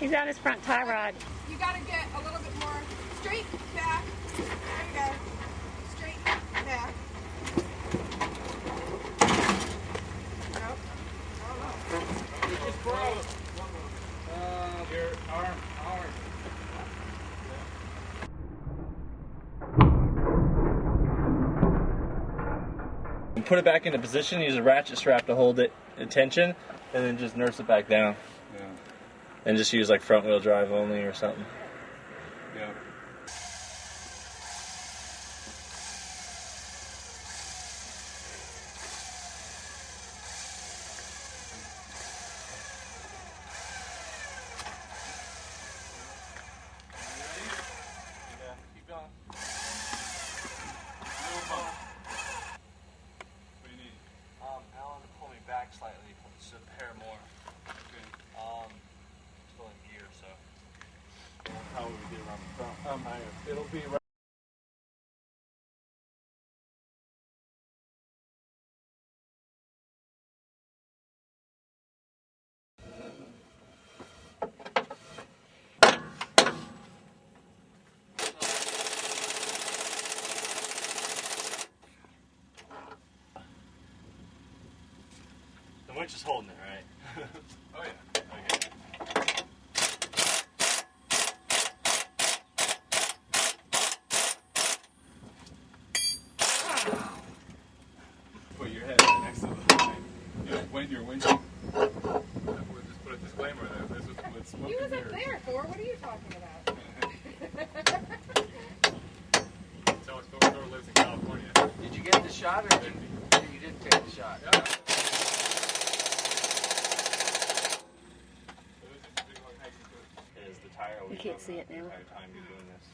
He's on his front tie rod. You gotta get a little bit more straight back. There you go. Straight back. Nope. Oh no. It just broke. Your arm. And put it back into position, use a ratchet strap to hold it in tension, and then just nurse it back down. Yeah. And just use like front wheel drive only or something. Yeah. Slightly to pair more. Okay. Still in gear, so. How would we get around the front? Higher. It'll be right. The winch is holding it, right? Oh yeah. Okay. Put your head right next to the line. When you're winching. We'll just put a disclaimer there. This is what's smoking. He was up there, Thor. What are you talking about? Tell us Thor lives in California. Did you get the shot or you didn't take the shot? Yeah. Is the tire You can't see it now. the entire time you're doing this?